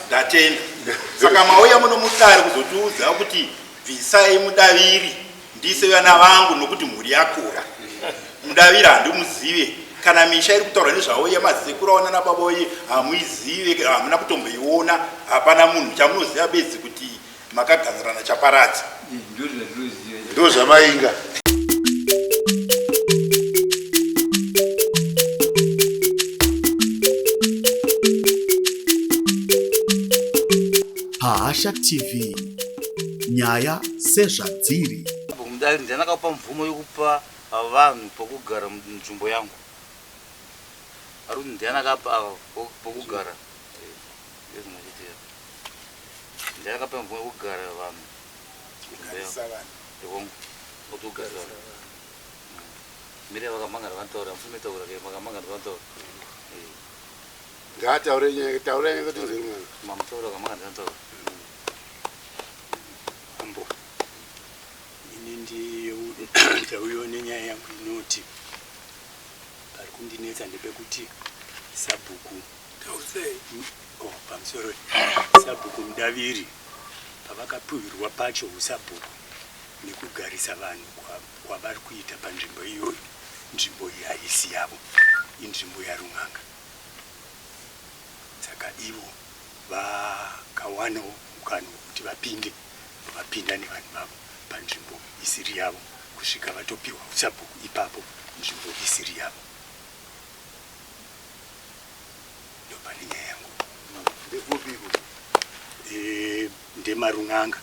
Ndatenda. Saka mauya muno mutare kuzotiudza kuti bvisai mudaviri ndise vana vangu nokuti mhuri yakura. Mudaviri handimuzive. Kana misha iri kutaura nezvavo yemazekuru aona nababa uye hamuizive, hamuna kutomboiona, hapana munhu chamunoziva bedzi kuti makagadzirana chaparadza. Ndo zvamainga. Hasha TV nyaya sezvadziri. Ndakapa mvumo yokupa vanhu pokugara munzvimbo yangu. Ari ndakapa pokugara. Ndakapa mvumo yokugara vanhu. Ndokugara. Mire vakamangana vantaura mfume taura ke vakamangana vantaura. Ngataure nyaya kuti nzima. Mamtaura vakamangana vantaura. Ambo. Inindi ndauone nyaya yangu inoti pari kundinetsa ndepekuti Sabhuku tausei pamusoro Sabhuku mudaviri pavakapuhirwa pacho usabhuku nekugarisa vanhu kwavari kuita panzvimbo iyoyo, nzvimbo iyi haisi yavo, inzvimbo yarun'anga. Saka ivo vakawanawo mukana wekuti vapinda nevanhu vavo panzvimbo isiri yavo kusvika vatopiwa usabhuku ipapo nzvimbo isiri yavo. Ndopane nyaya yangu. Ndemarun'anga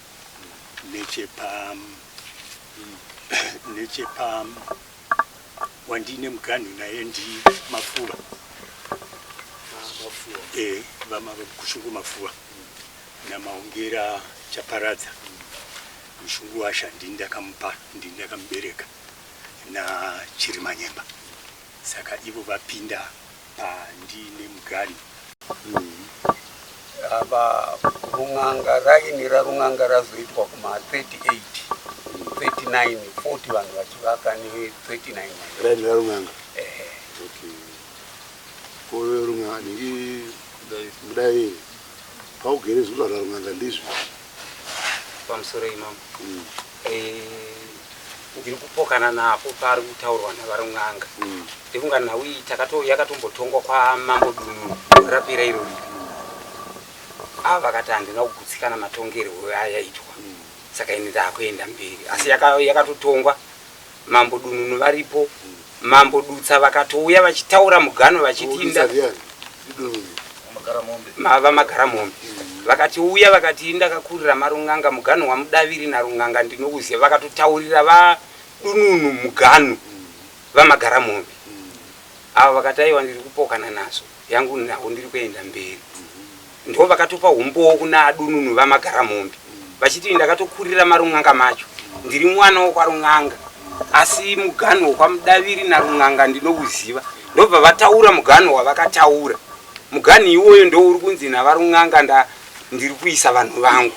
nechepa wandine muganhu naye ndi Mafuva. Kushungu Mafuva namaongera chaparadza mushungu washa ndindakamubereka na Chirimanyemba. Saka ivo vapinda pandine muganhu. Aba run'anga rainira run'anga razoitwa kuma 38, 39, 40 vanhu vachivaka ne 39. Rainira run'anga. Okay. Kowe run'anga ni mudai paugere zuva run'anga ndizvo. Pamusoro imam. Ndiri kupokana napo pari kutaurwa navarun'anga. Ndifunga nhau iyi yakatombotongwa kwaMambo Dunu rapira irori. Vakati handina kugutsikana matongerwo ayaitwa. Saka ini ndakuenda mberi. Asi yakatotongwa Mambo Dunu varipo, Mambo Dutsa vakatouya vachitaura muganhu vachitinda. Magara mombe. Vakati uya vakati ndakakurira marun'anga muganhu wamudaviri narun'anga ndinokuziva, vakatotaurira vadununu muganhu vamagara mombe. Ava vakati aiwa ndiri kupokana nazo, yangu nawo ndiri kuenda mberi. Ndo vakatopa humbowo kuna dununu vamagara mombe vachiti ndakatokurira marun'anga macho, ndiri mwana wokwarun'anga, asi muganhu wokwamudaviri narun'anga ndinokuziva. Ndobva vataura muganhu wavakataura. Muganhu iwoyo ndo uri kunzi navarun'anga ndiri kuisa vanhu vangu.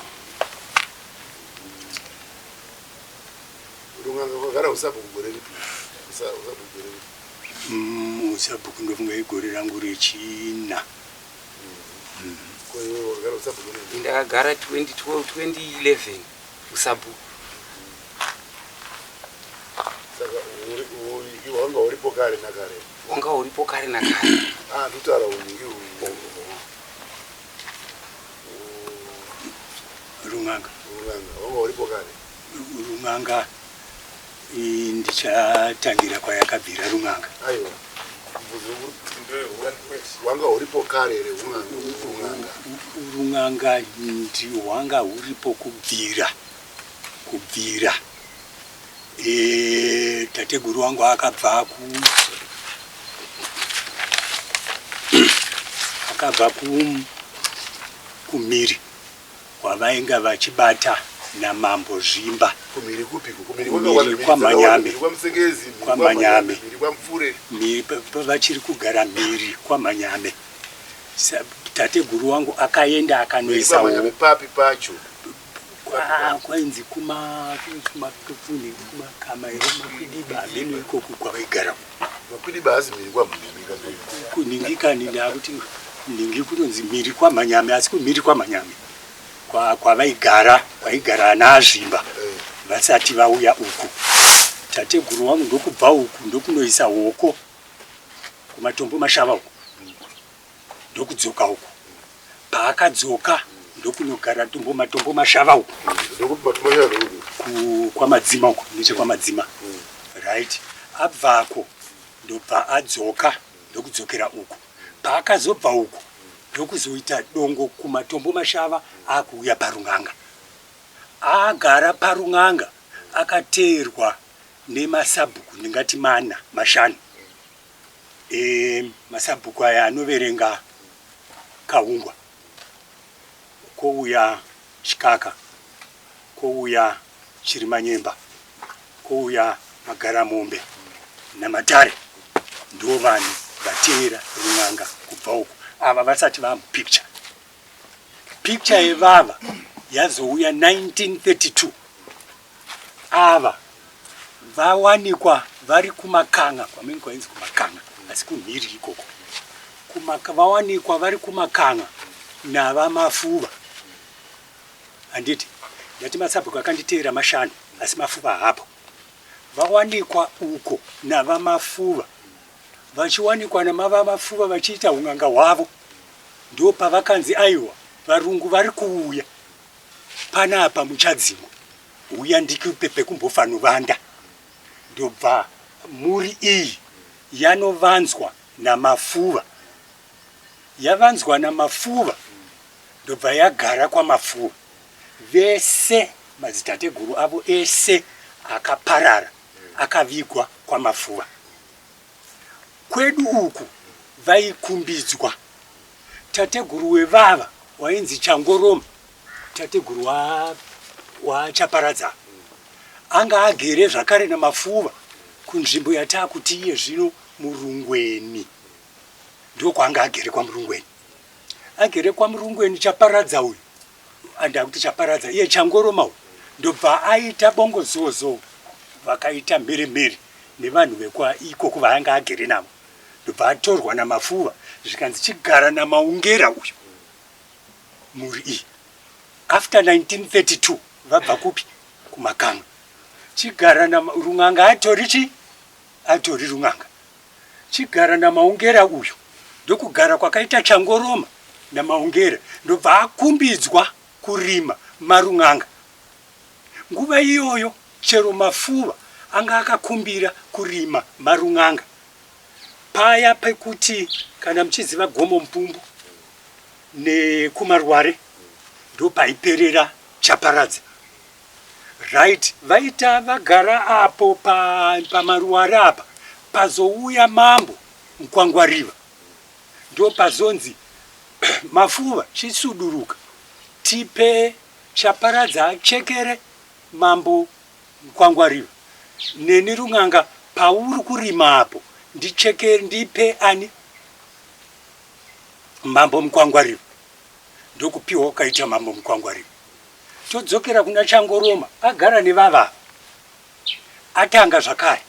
Run'anga kwagara usabhuku gore ripi? Usabhuku ndofunga igore rangu rechina. Ndakagara 2012, 2011 usabhuku. Saka wanga uripo kare nakare. Wanga uripo kare nakare. Ndutaura uningi run'anga wanga uripo kare. Run'anga ndichatangira kwayakabvira run'anga. Aiwa. Wanga uripo kare ere run'anga ndi wanga uripo kubvira. Tateguru wangu akabva kumiri wavainga vachibata naMambo Zvimba. Kumiri kupi? Kumiri kwaManyame. kwaManyame. Miri vachiri kugara miri kwaManyame. Tateguru wangu akaenda akanoisa papi pacho. Kwainzi kumakapfuni kumakama makwidibha mbeno ikoko kwavaigara. Makwidibha asi miri kwaManyame. Kuningikani ndakuti ndingi kunonzi mhiri kwaManyame, asi kumhiri kwaManyame kwavaigara ana aZvimba vasati vauya uku. Tateguru wangu ndokubva uku ndokunoisa hoko kumatombo mashava uku, ndokudzoka uku. Paakadzoka ndokunogara matombo mashava uku kwamadzima uku, nechekwamadzima, right. Abvako ndobva adzoka ndokudzokera uku. Paakazobva uku ndokuzoita dongo kumatombo mashava akuuya paRunganga. Agara paRunganga akateerwa nemasabhuku, ndingati mashanu. Masabhuku aya anoverenga Kahungwa, kouya Chikaka, kouya Chirimanyemba, kouya Magaramombe naMatare. Ndo vanhu vateera Runanga kubva uku. Ava vasati vamupicture. Picture yevava yazouya 1932. Ava vawanikwa vari kumakanga, kwameni kwainzi kumakanga, asi kumhiri ikoko. Vawanikwa vari kumakanga navamafuva. Handiti, ndati masabhuku akanditeera mashanu, asi mafuva hapo. Vawanikwa uko navamafuva. Vachiwanikwa namavamafuva vachiita hunganga hwavo. Ndo pavakanzi aiwa, varungu vari kuuya. Panapa muchadzimwa. Uya ndikupe pekumbofanovanda. Ndobva muri iyi yanovanzwa namafuva. Yavanzwa namafuva, ndobva yagara kwamafuva. Vese madzitateguru avo ese akaparara, akavigwa kwamafuva. Kwedu uku vaikumbidzwa. Tateguru wevava wainzi Changoroma, tateguru wachaparadza, anga agere zvakare namafuva kunzvimbo yatakuti iye zvino Murungweni. Ndokwanga agere kwaMurungweni. Agere kwaMurungweni Chaparadza uyu, andakuti Chaparadza, iye Changoroma uyu, ndobva aita Bongozozo, vakaita mheremhere nevanhu vekwa ikoko vaanga agere navo. Ndobva atorwa namafuva, zvikanzi chigara namaungera uyu muri iyi. After 1932 vabva kupi? Kumakanga. Chigara Runanga atori Runanga. Chigara namaungera uyu, ndokugara kwakaita Changoroma namaungera, ndobva akumbidzwa kurima maRunganga. Nguva iyoyo chero mafuva anga akakumbira kurima maRunganga. Paya pekuti kana muchiziva Gomo Mupumbu nekumarware ndo paiperera Chaparadza. Right, vaita vagara apo pamaruware apa, pazouya mambo Mkwangwariva. Ndo pazonzi mafuva chisuduruka, tipe Chaparadza achekere mambo Mkwangwariva. Neni Runanga pauri kurima apo, ndichekere ndipe ani mambo Mkwangwariva. Ndokupiwa wakaita mambo Mkwangwariva. Todzokera kuna Changoroma, agara nevava, atanga zvakare.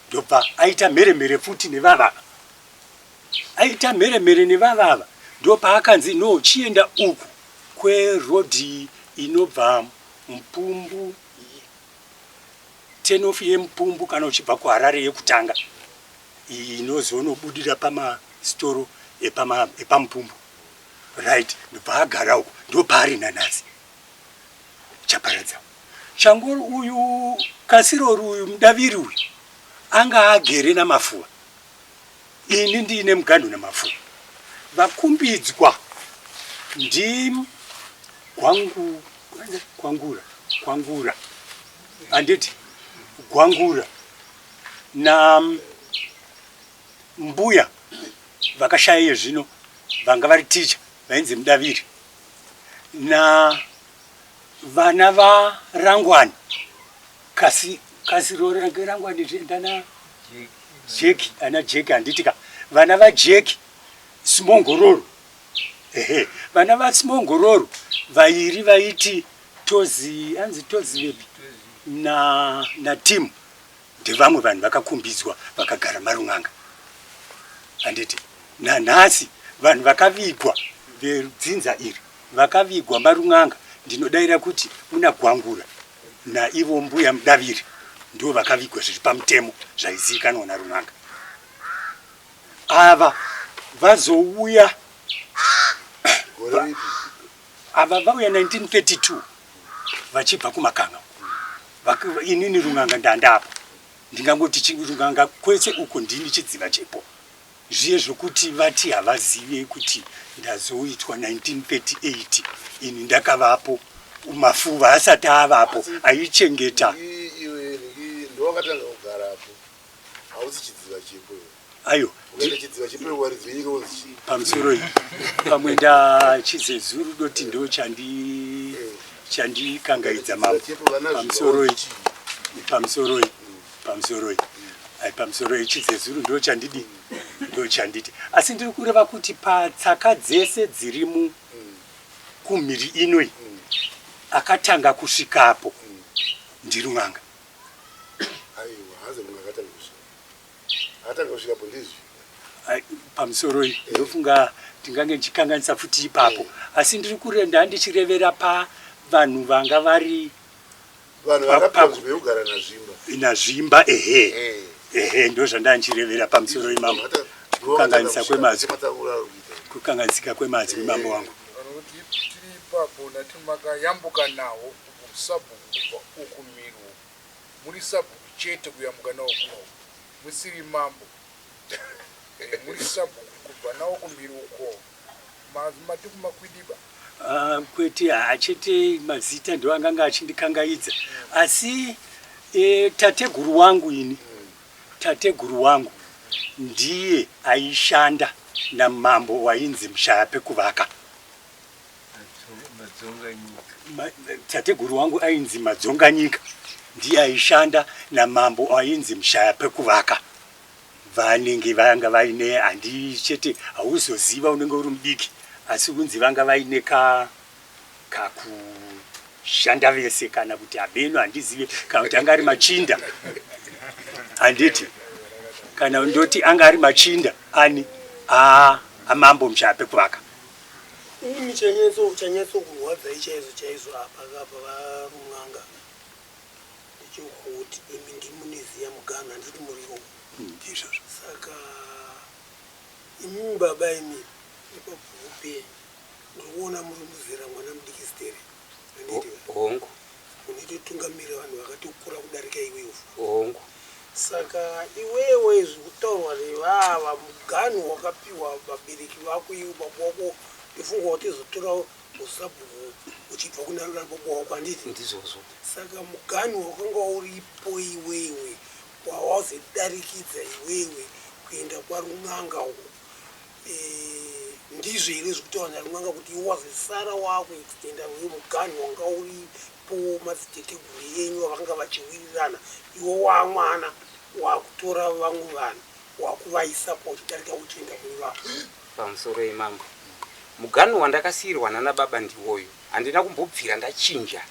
Ndobva aita mheremhere futi nevava. Aita mheremhere nevava, ndo paakanzi no, chienda uku kwerodhi inobva Mupumbu, tenofi yeMupumbu kana uchibva kuHarare yekutanga, inozonobudira pamasitoro epaMupumbu. Right, ndobva agara uku, ndo paari nanhasi Chaparadza. Changoro uyu, Kasirori uyu, Mudaviri uyu, anga agere namafuva. Ini ndiine muganhu namafuva. Vakumbidzwa Gwangura. Anditi Gwangura na Mbuya vakashaya zvino vanga vari ticha vainzi Mudaviri, na vana vaRangwani, Kasirori Rangwani ndana Jeki, ana Jeki anditika, vana vaJeki Simongororo. Vana vaSimongororo vairi vaiti Tozi vepi na Timu, ndevamwe vanhu vakakumbidzwa vakagara maRunganga. Anditi nanhasi vanhu vakavigwa vedzinza iri vakavigwa marun'anga ndinodaira kuti muna Gwangura naivo mbuya Mudaviri ndo vakavigwa zviri pamutemo zvaizivikanwa narun'anga. Ava vazouya ava vauya 1932 vachibva kumakanga. Inini run'anga ndandapo ndingangoti run'anga kwese uko ndini chidziva chepo. Zviye zvokuti vati havazive kuti ndazoitwa 1938 ini ndakavapo mafuva asati avapo aichengeta. Iwe ndowakatanga kugarapo hausi chidziva chepo. Ayo chidziva chepo warizvenyika uzi pamusoro iyi pamwe ndachizezuru doti ndo chandikangaidza mambo pamusoro iyi chizezuru ndo chanditi asi ndiri kureva kuti patsaka dzese dziri kumhiri inoi akatanga kusvikapo ndirun'anga. Pamusoro iyi ndofunga ndingange ndichikanganisa futi ipapo asi ndiri kurenda ndichirevera pavanhu vanga vari naZvimba ehe ndo zvandanchirevera pamusoro imambo kukanganisika kwemazi mimambo wangu. Tiri ipapo nati makayambuka nawo Masabhuku ukumiru muri Sabhuku chete kuyambuka nawo kuno musiri mambo muri Sabhuku kubva nawo kumiru uko mati kumakwidiba kwete achete mazita ndo anganga achindikangaidza asi tateguru wangu ndiye aishanda namambo wainzi Mushaya Pekuvaka. Tateguru wangu ainzi Madzonganyika ndiye aishanda namambo wainzi Mushaya Pekuvaka. Vanenge vanga vaine handi chete hauzoziva unenge uri mudiki asi kunzi vanga vaine kakushanda vese kana kuti abeno handizive kana kuti anga ari machinda handiti kana ndoti anga ari machinda ani amambo Mushaya Pekuvaka. Ini chanyeso kurwadza chaizo apa varun'anga ndechekuti imi ndimuniziya mugana handiti muriwo ndizvozvo. Saka imi baba imi nepabvupe ndikuona muri muzera mwana mudikistere hongu unitotungamirira vanhu vakati kukura kudarika iwewe hongu. Saka iwewe zvekutaurwa nevava muganhu wakapiwa vabereki vako iwe baba wako ndifunga kuti zotora Masabhuku uchibva kuna baba wako handiti ndizvozvo. Saka muganhu wakanga uripo iwewe wawazodarikidza iwewe kuenda kwarun'anga uko ndizvo here zvekutaura narun'anga kuti iwe wazosara wako extenda wewe muganhu wanga uripo madziteteguru enyu vavanga vachiwirirana iwe wamwana wakutora vamwe vanhu wakuvaisa uchidarika uchienda kune vavo. Pamusoro imambo muganhu wandakasiyirwa nana baba ndiwoyo handina kumbobvira ndachinja.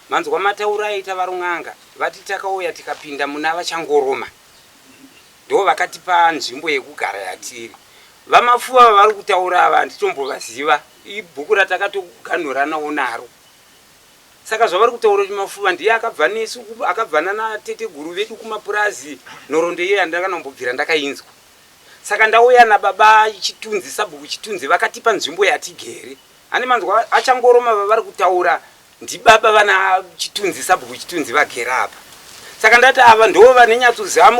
Manzwa mataura aita varun'anga vati takauya tikapinda muna vachangoroma ndo vakatipa nzvimbo yekugara yatiri. Vamafuva vari kutaura ava nditombovaziva ibhuku ratakatoganhura nawo naro. Saka zvavari kutaura kuti mafuva ndiye akabva nesu akabvana nateteguru vedu kumapurazi nhoroondo iyoyo handakanombobvira ndakainzwa. Saka ndauya nababa Chitunzi Sabhuku Chitunzi vakatipa nzvimbo yatigere. Ane manzwa achangoroma vavari kutaura ndibaba vana Chitunzi Sabhuku Chitunzi vagera apa. Saka ndati ava ndo vane nyatsoziva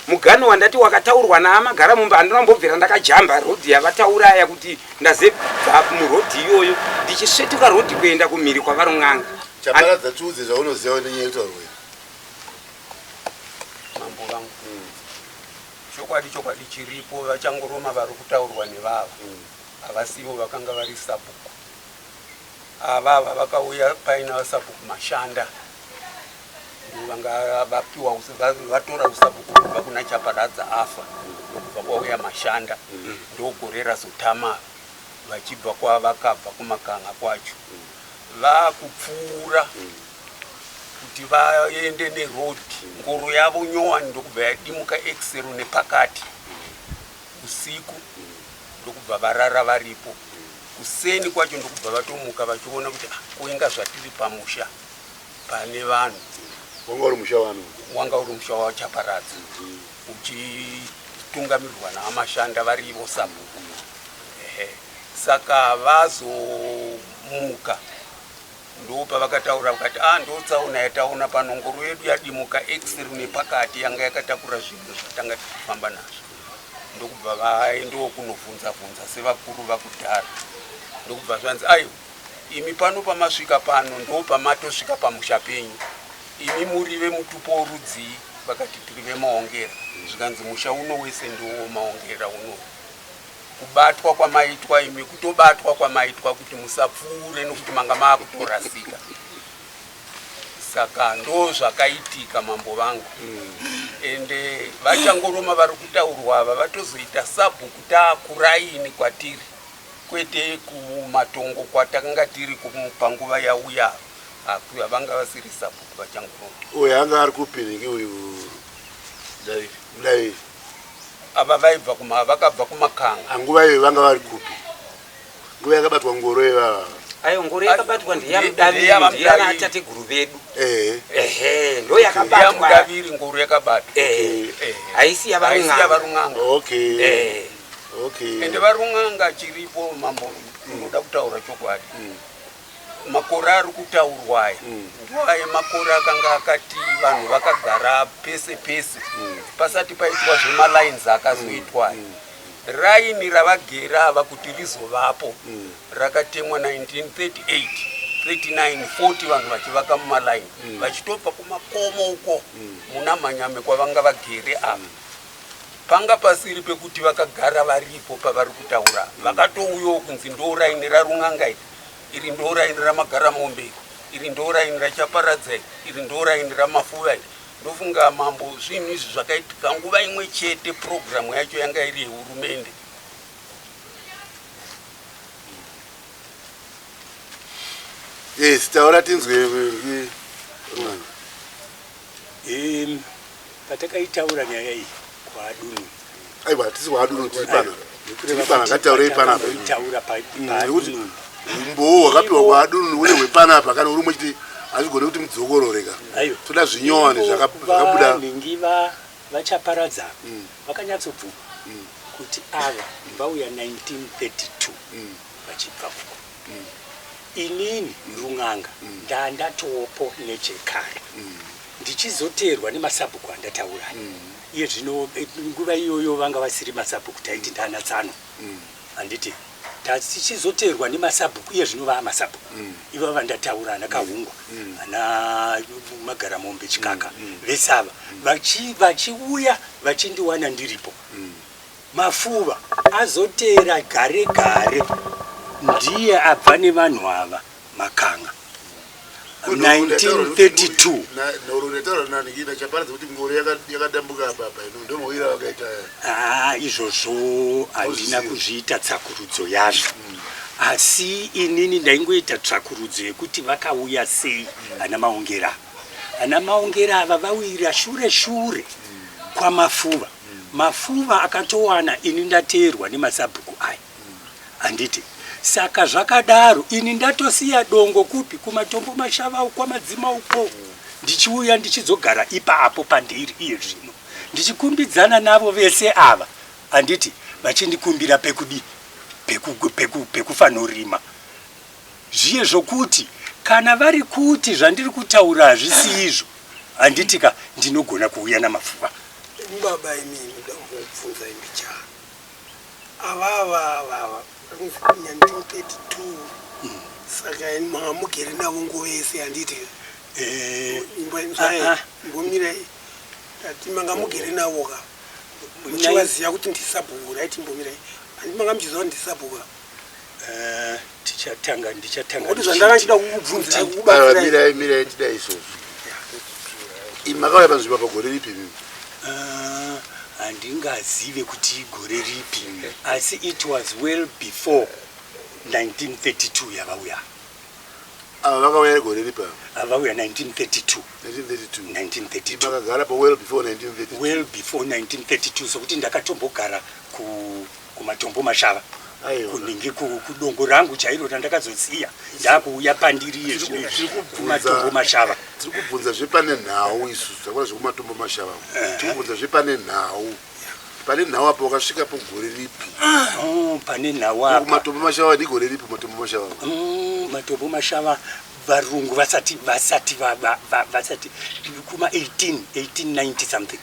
muganhu wandati wakataurwa naamagara mumba handinombobvira ndakajamba rodhi yavataura aya kuti ndazebva murodhi iyoyo ndichisvetuka rodhi kuenda kumhiri kwavarun'anga. chaparadza tudze zvaunoziva nenyaya yekutaurwa mambo vangu chokwadi chiripo vachangoroma vari kutaurwa nevava havasivo vakanga vari Sabhuku. Avava vakauya paina Sabhuku mashanda vanga vapiwa vatora Sabhuku kubva kuna Chaparadza afa ndokubva kwauya mashanda ndogore razotama vachibva kwavakabva kumakanga kwacho vakupfuura kuti vaende nerodhi ngoro yavo nyowani ndokubva yadimuka exero nepakati usiku ndokubva varara varipo. Kuseni kwacho ndokubva vatomuka vachiona kuti kuinga zvatiri pamusha pane vanhu. Wanga uri musha wanu? Wanga uri musha waChaparadza uchitungamirirwa naamashanda varivo Sabhuku. Saka vazomuka ndopa vakataura vakati ndotsaona yataona pano ngoro yedu yadimuka x nepakati yanga yakatakura zvinhu zvatanga tichifamba nazvo. Ndokubva vaendawo kunobvunza sevakuru vakudhara. Ndokubva zvanzi imi pano pamasvika pano ndopamatosvika pamusha penyu. Imi muri vemutupo worudzi? Vakati tiri vemaongera. Zvikanzi musha uno wese ndowo maongera uno. Kubatwa kwamaitwa imi kutobatwa kwamaitwa kuti musapfuure nokuti manga maakutorasika. Saka ndo zvakaitika mambo vangu. Ende vachangoroma vari kutaurwa ava vatozoita Sabhuku taakuraini kwatiri, kwete kumatongo kwatakanga tiri panguva yauya. Vanga vasiri Sabhuku vachangoroma. Uyu anga ari kupi nenge uyu Mudaviri? Ava vakabva kumakanga. Nguva iyo vanga vari kupi? Nguva yakabatwa ngoro ivava? Ngoro yakabatwa ndeyamudaviri ndiyana tateguru vedu. Ndo yakabatwa. Yamudaviri ngoro yakabatwa. Haisi yavarunganga. Okay. Ende varunganga chiripo mambo ndoda kutaura chokwadi. Makore ari kutaurwaya nguva yemakore akanga akati vanhu vakagara pese pese pasati paitwa zvemalines akazoitwayo. Raini ravagera ava kuti rizovapo rakatemwa 1938, 39, 40 vanhu vachivaka mumalaini vachitobva kumakomo uko muna Manyame kwavanga vagere ava. Panga pasiri pekuti vakagara varipo pavari kutaura vakatouyawo kunzi ndo raini rarunganga iri ndo raini ramagaramombe, iri ndo raini raChaparadza, iri ndo raini ramafuva. Ndofunga mambo zvinhu izvi zvakaitika nguva imwe chete. Programu yacho yanga iri yehurumende. Yes, taura tinzwe. Patakaitaura nyaya iyi kwaadunu. Aiwa, tisi kwaadunu tiri pana. Tiri pana ngataurei pana. Taura paadunu. Mbo wakapiwa kwaadunu une hwepanapa kana uri muchiti azvigone kuti mudzokororeka. Toda zvinyowani zvakabuda. Ningiva vaChaparadza vakanyatsobvuma kuti ava vauya 1932 vachibva uko. Inini runganga ndandatopo nechekare ndichizoteerwa nemasabhuku andataura. Iye zvino nguva iyoyo vanga vasiri masabhuku taiti ndana tsano. Handiti tichizoteerwa nemasabhuku iye zvinova masabhuku. Ivo vandataura ana Kahungwa, ana Magaramombe Chikaka vesava vachiuya vachindiwana ndiripo. Mafuva azoteera gare gare ndiye abva nevanhu ava Makanga 1932. Izvozvo handina kuzviita tsakurudzo yazvo, asi inini ndaingoita tsvakurudzo yekuti vakauya sei ana maongera. Ana maongera ava vawira shure kwamafuva. Mafuva akatowana ini ndateerwa nemasabhuku aya. Handiti saka zvakadaro ini ndatosiya dongo kupi kumatombo mashava kwamadzima uko ndichiuya ndichizogara ipapo pandiri iye zvino ndichikumbidzana navo vese ava. Handiti vachindikumbira pekufanorima zviye zvokuti kana vari kuti zvandiri kutaura hazvisi izvo handitika ndinogona kuuya namafuva. Baba inini ndakubvunza imbicha avava 1932 saka mamugere navo nguva yese handiti mbomira ati manga mugere navo ka muchivaziva kuti ndisabhuku raiti mbomira handi manga muchiziva kuti ndisabhuka. Ndichatanga kuti zvandanga chida kukubvunza mira tida izvozvo makauya panzvimba pagore ripi mimi? Handingazive kuti igore ripi, asi it was well before 1932 yavauya. Ava vakauya gore ripi? Avauya 1932. 1932. Vakagara pa well before 1932. Well before 1932, sokuti ndakatombogara kumatombo mashava Aiwa. kuningi kudongo rangu chairo randakazoziya ndakuuya pandiriye kumatombo mashava. Tiri kubvunza zvepane nhau isusu takura zvekumatombo mashava. Tiri kubvunza zvepane nhau. Pane nhau apa wakasvika pogore ripi? Pane nhau apa. Kumatombo mashava ndigore ripi matombo mashava? Matombo mashava varungu vasati kuma 1890 something.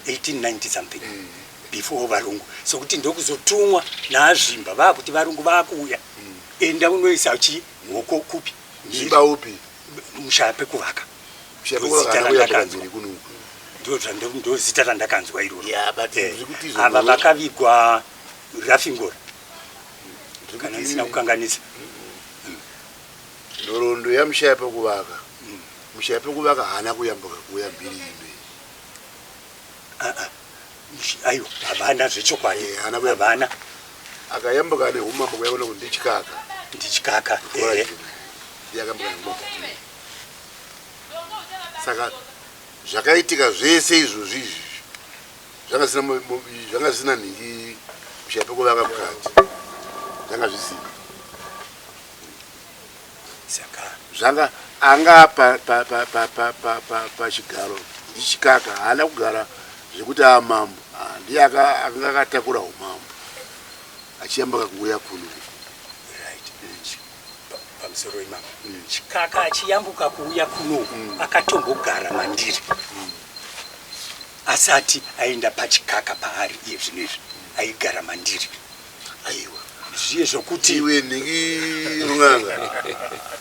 1890 something. Before varungu. So kuti ndokuzotumwa naZvimba vakuti varungu vakuuya. Enda unoisa chi hoko kupi? Zvimba upi? Mushape kuvaka. Mushape kuvaka kanzuri kuno. Ndo zita randakanzwa iroro. Yeah, but zvikuti izvo. Ava vakavigwa Rafingora. Kana nisina kukanganisa. Nhoroondo yamushape kuvaka. Mushape kuvaka hana kuyambuka kuya mbiri imwe. Ayo, havana zvechokwadi. Havana. Akayambuka nehumambo kwaivona kuti ndichikaka. Ndichikaka. Yakayambuka nehumambo. Saka zvakaitika zvese izvozvi izvi zvanga zvisina nhingi mushape kuvaka mukati. Zvanga zvisina. Saka zvanga anga pachigaro ndichikaka haana kugara zvekuti amambo ndiye anga akatakura umambo achiyambuka kuuya kuno. Pamusoro imambo chikaka achiyambuka kuuya kuno akatombogara mandiri asati aenda pachikaka paari iye zvinezvi aigara mandiri. Aiwa zviye zvokuti iwe nhingi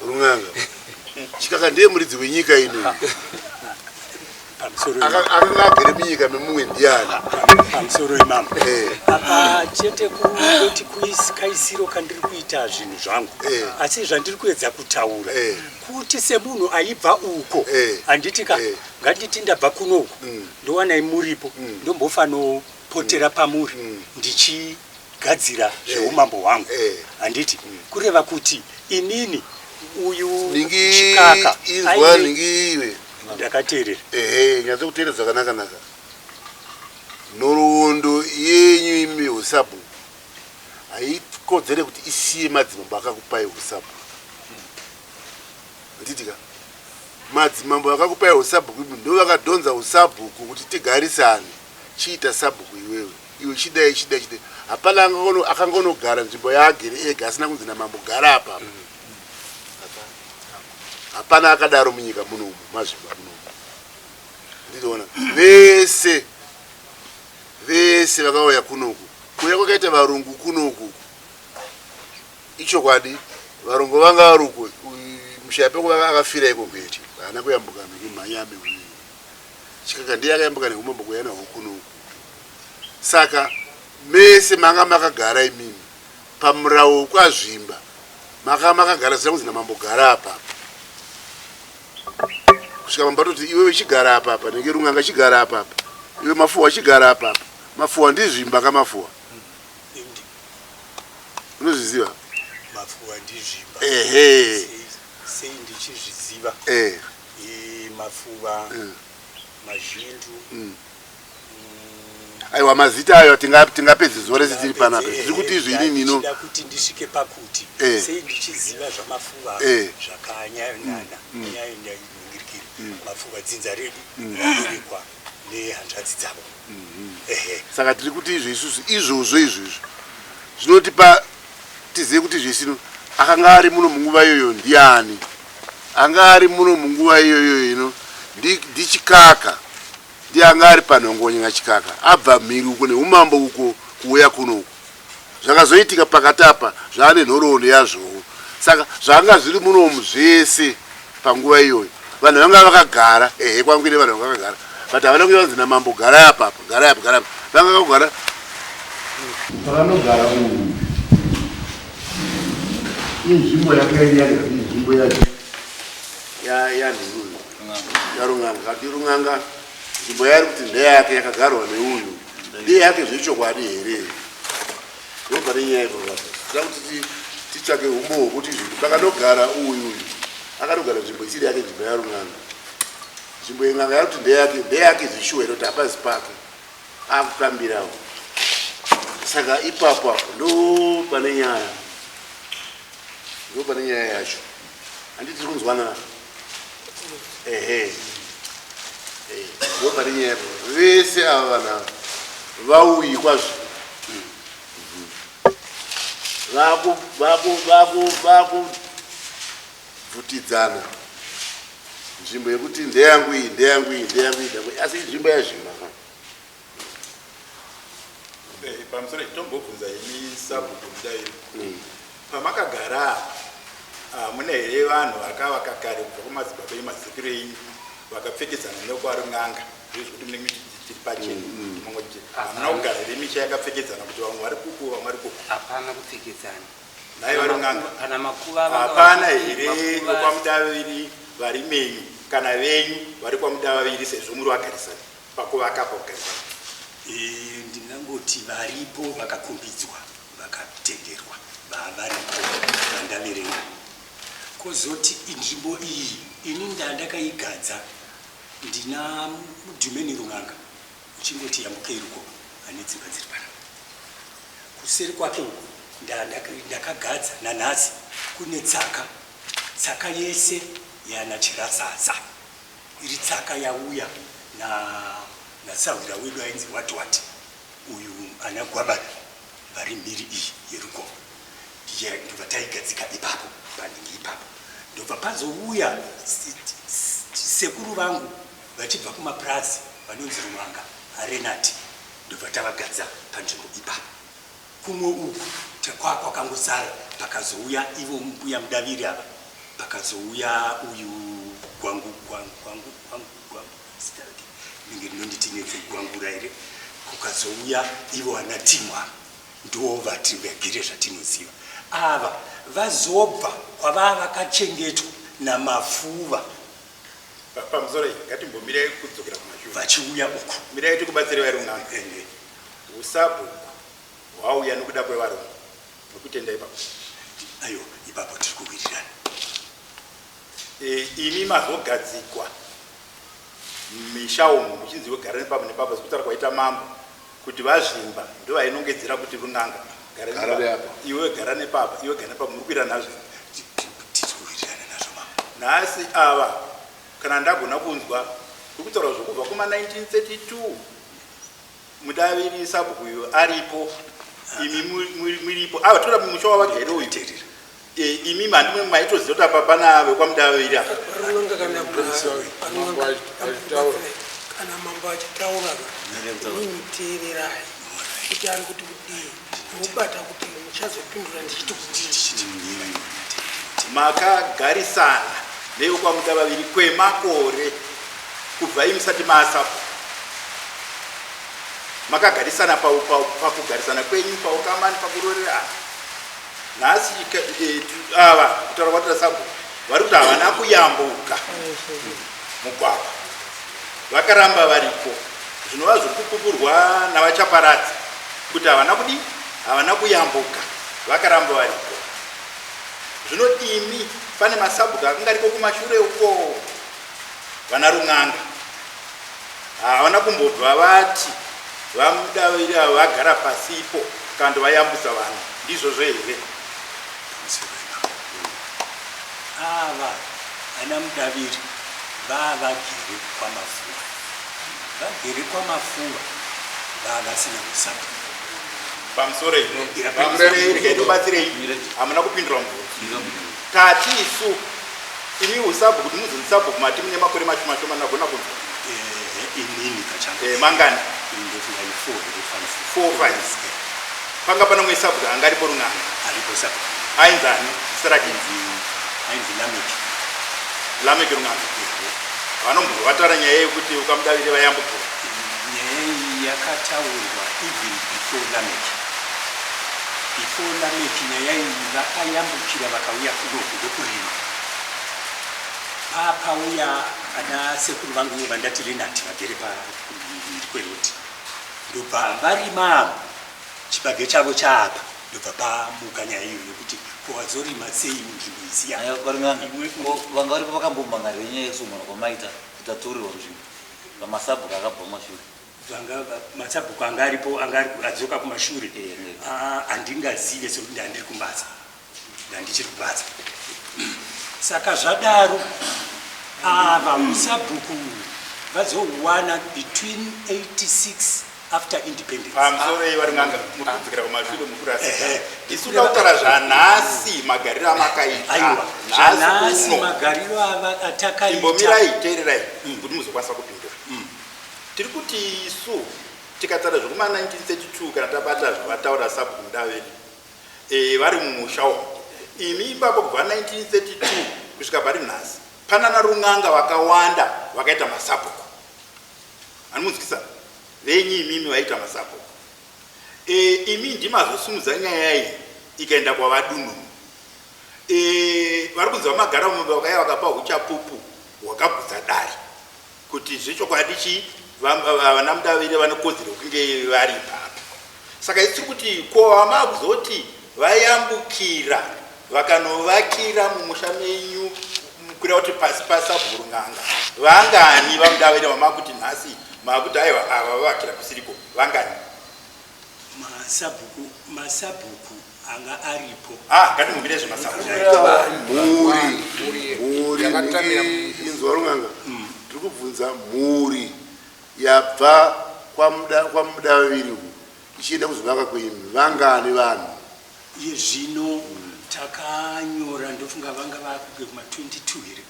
runganga chikaka ndiye muridzi wenyika ino. Akanga agere munyika memumwe ndiani? Pamusoro imambo apa chete kuti kaisiro kandiri kuita zvinhu zvangu asi zvandiri kuedza kutaura kuti semunhu aibva uko handitika nganditi ndabva kunoku ndowanai muripo ndombofanopotera pamuri ndichigadzira zveumambo hwangu handiti kureva kuti inini uyu chikaka inzwa nhingi iwe ndakateerera nyatso kuteerera zvakanaka. Nhoroondo yenyu imi Husabu haikodzere kuti isiye madzimambo akakupai Husabu. Nditika madzimambo akakupai Husabu ndo vakadhonza Husabhuku kuti tigarisane chiita Sabhuku iwewe iwe chidai. Hapana akangonogara nzvimbo yaagere ega asina kunzi namambo gara apa. Hapana akadaro munyika munomu mazvimba munomu. Ndinoona vese vakauya kunoku kuya kwakaita varungu kunoku ichokwadi varungu vanga varuko mushape kuvaka akafira iko kweti haana kuyambuka nemhanyame uyu chikaka ndiye akayambuka nehumambo kuyana hukunoku. Saka mese manga makagara imimi pamurawo kwaZvimba makagara zina kunzi namambo gara apa kusvika mambo atoti iwewe chigara apa nenge runganga chigara apa iwe mafuwa chigara apa mafuwa ndiZvimba kamafuwa unozviziva mafuwa ndiZvimba sei ndichizviziva mafuva mazhindu aiwa mazita ayo tingapedza zuva rese tiri panapa tiri kuti izvini nino kuti ndisvike pakuti sei ndichiziva zvamafuva zvakanyanana nyainingirikiri mafuva dzinza redu raberekwa nehanzvadzi dzavo. Saka tiri kuti izvozvo zvinotipa tizive kuti zvesino akanga ari muno munguva iyoyo ndiani anga ari muno munguva iyoyo ino ndichikaka ndiye anga ari panhongonya chikaka abva mhiri uko neumambo uko kuuya kunoku zvakazoitika pakati apa zvaane nhoroondo yazvowo. Saka zvanga zviri munomu zvese panguva iyoyo vanhu vanga vakagara kwangwine vanhu vakagara but havana kuya vanzi namambo gara apa vanga vakagara pavanogara uyu inzvimbo inzvimbo yanhuruyu yarunganga kati runganga nzvimbo yari kuti ndeyake yakagarwa neuyu ndeyake zvechokwadi here ndobva nenyaya ipaapa toda kuti titsvake umbo hwokuti zvinhu pakanogara uyu akanogara nzvimbo isiri yake nzvimbo yarunganga nzvimbo inganga yari kuti ndeyake zvishuwa kuti hapazi pake akukambirawo. saka ipapa ndo pane nyaya yacho handiti tiri kunzwanana ndo pane nyaya yapo vese ava vanhu vauyi kwazvo vakubvutidzana nzvimbo yekuti ndeyangu iyi asi nzvimbo yazvimba pamusoro tombobvunza imi Sabhuku mudairi pamakagara mune here vanhu vakavaka kare kubva kumazimbabwe mazikiro enyu vakapfekedzana nekwa run'anga zvezvekuti munenge tiri pachena hamuna kugara here misha yakapfekedzana kuti vamwe vari kuku vamwe vari kuku hapana kupfekedzana nai vari run'anga kana makuva hapana here kwamudaviri vari menyu kana venyu vari kwamudaviri sezvo muri vagarisana pakuvaka pakugarisana ndingangoti varipo vakakombidzwa vakatenderwa varipo vandaverenga kozoti nzvimbo iyi ini ndandakaigadza ndina mudhumeni run'anga uchingoti yambukei ruko ane dzimba dziri pana kuseri kwake uko ndakagadza nanhasi kune tsaka yese yana chirazaza iri tsaka yauya nasahwira wedu ainzi watwati uyu ana gwabana vari mhiri iyi yeruko ndobva taigadzika ipapo panhingi ipapo ndobva pazouya sekuru vangu vachibva kumapurazi vanonzi run'anga arenati ndobva tavagadza panzvimbo ipapo kumwe uku kwakangozara pakazouya ivo mbuya mudaviri ava pakazouya uyu gwangu ninge ndinonditi nedzegwangura here kukazouya ivo ana timwa ndo vati vagere zvatinoziva ava vazobva kwavava vakachengetwa namafuva pamusoro iyi ngatimbomirei kudzokera kumashure vachiuya uku mirai tikubatsire vari run'anga Sabhuku hwauya nokuda kwevarungu nokutenda ipapo ayo ipapo tiri kuwirirana imi mazogadzikwa misha umu muchinzi wegara nepapo nepapo sekutaura kwaita mambo kuti vazvimba ndo vainongedzera kuti run'anga iwe gara nepapo iwe gara nepapo muri kuira nazvo tiri kuwirirana nazvo mambo nhasi ava kana ndagona kunzwa ndikutaura zvokubva kuma1932 mudaviri Sabhuku uyo aripo imi muripo ava tora mumusha wavagere uyu imi mandimwe maitoziva kuti apa pana vekwamudaviri apa kana mambo achitaura mimiteererai kuti ari kuti kudii mubata kuti muchazopindura ndichiti kuti makagarisana nevekwamudaviri kwemakore kubva imusati maSabhuku makagarisana pakugarisana kwenyu paukamani pakurorerana nhasi ava kutaura kwatira Sabhuku vari kuti havana kuyambuka mugwagwa vakaramba varipo zvinova zviri kupupurwa navachaparadzi kuti havana kuyambuka vakaramba varipo zvino imi pane maSabhuku akanga ariko kumashure uko vana run'anga havana kumbobva vati vamudaviri ava vagara pasipo kandi vayambusa vanhu ndizvozvo here ava ana mudaviri vagere kwamafuva vavasina kuSabhuku pamusoro inobatsirei hamuna kupindura mubvunzo tati isu imi uSabhuku kuti muzonzi Sabhuku mati mune makore mashoma nagona kunzwa inini kachanga mangani 4 panga pana mwe Sabhuku anga aripo run'anga aripo Sabhuku ainzani sirakinzi ainzi lameki run'anga vanombo vataura nyaya yekuti ukamudavire vayambukira nyaya iyi yakataurwa even before lameki nyaya iyi vakayambukira vakauya kunohudo kurima papauya ana sekuru vangu vandati Renati vagere pamhiri kweroti ndobva varima chibage chavo chaapa ndobva pamuka nyaya iyo yekuti wazorima sei munzvimbo isiya vanga varipo vakambomhangarira nyaya yekusumana kwamaita kuti atourirwa ruzvingo pamaSabhuku akabva mashure vanga Masabhuku angaripo adzoka kumashure andingazive sekuti ndandiri kumbatsa ndandichiri kubatsa saka zvadaro ava Masabhuku vazowana between 86 after independence pamusoro yevarunganga mukudzikira kumashure mukurasa isu tautara zvanhasi magariro amakaita zvanhasi magariro atakaita imbomirai teererai kuti muzokwanisa kupindura tiri kuti isu tikataura zvekuma 1932 kana tabata zvavataura Sabhuku Mudaviri vari mumusha umu imi ipapo kubva 1932 kusvika pari nhasi pana narunganga vakawanda vakaita Masabhuku anomunzwisa venyi imimi vaita Masabhuku imi ndimazosumudza nyaya iyi ikaenda kwavadunhu vari kunzi vamagara mumba vakaya vakapa uchapupu hwakabvudza dari kuti zvechokwadi chii vana Mudaviri vanokodzera kunge vari ipapo saka isi kuti ko makuzoti vayambukira vakanovakira mumusha menyu kuira kuti pasi paSabhuku Runganga vangani vaMudaviri vamakuti nhasi makuti aiwa ava vavakira kusiriko vangani Masabhuku anga aripo ngatimumbire zveMasabhuku inzwa Runganga tiri kubvunza mhuri yabva kwaMudaviri ichienda kuzovaka kweimi vangani vanhu iye zvino takanyora ndofunga vanga vakuge kuma 22 here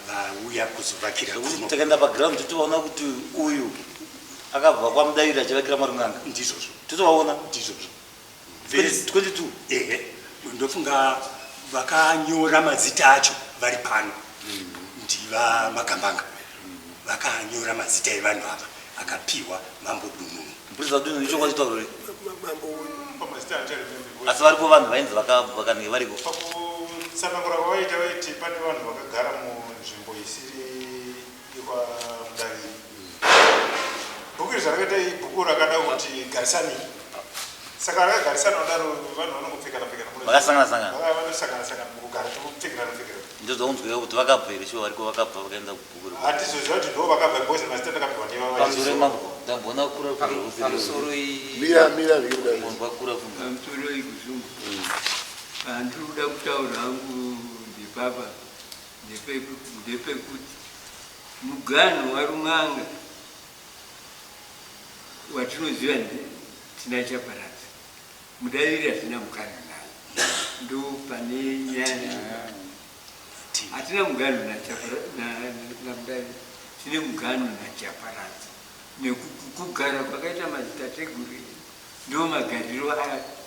vauya kuzovakira takaenda paground totovaona kuti uyu akabva kwaMudaviri achivakira marunganga ndizvozvo totovaona ndizvozvo 22 ndofunga vakanyora mazita acho vari pano ndiva Magambanga vakanyora mazita evanhu ava akapiwa mambo Dununu mupurisa Dununu icho kwachitaurore mambo asi varipo vanhu vainzi vakange variko pakutsanangura kwavaita vaiti pane vanhu vakagara munzvimbo isiri ikwaMudaviri bhuku iri zvarakaita ibhuku rakada kuti garisani saka rakagarisana kudaro vanhu vanongopfekana vakasangana mukugara topfekana ndozounzwika kuti vakabva here shuwa variko vakabva vakaenda kubhuku hatizoziva kuti ndo vakabva bozi mazita ndakabva pamusoro mambo ndambona pamusoro kura ikuzungu handiri kuda kutaura hangu ndepapa ndepekuti muganhu waRunganga watinoziva tina Chaparadza Mudaviri hatina muganhu naye ndo pane nyaya hatina muganhu naMudaviri tine muganhu naChaparadza nekugara kwakaita madzitateguru ndo magariro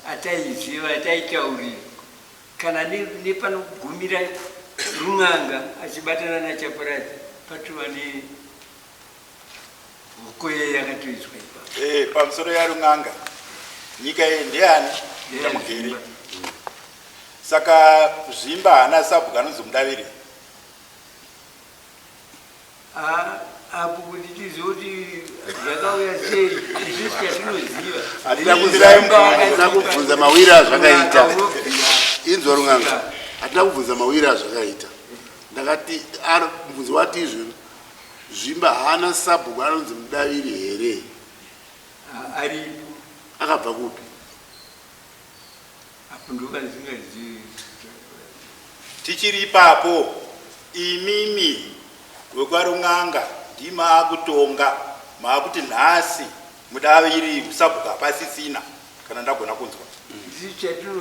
ataiziva ataitaurira kana nepanogumira Runganga achibatana naChaparadza patova nehokoye yakatoiswa ipapo pamusoro yaRunganga nyika iyi ndeyani ndamugere saka Zvimba haana Sabhuku anonzi Mudaviri apo kuti tizoti zvakauya sei isusu katinoziva hatina kubvunza mawiri azvakaita inzwa Runganga hatina kubvunza mawiri azvakaita ndakati mubvunzo wati izvoni Zvimba haana Sabhuku anonzi Mudaviri here aripo akabva kupi apo ndokazingazivi tichiri ipapo imimi wekwaRunganga ndimakutonga makuti nhasi Mudaviri Sabhuku hapasisina kana ndagona kunzwa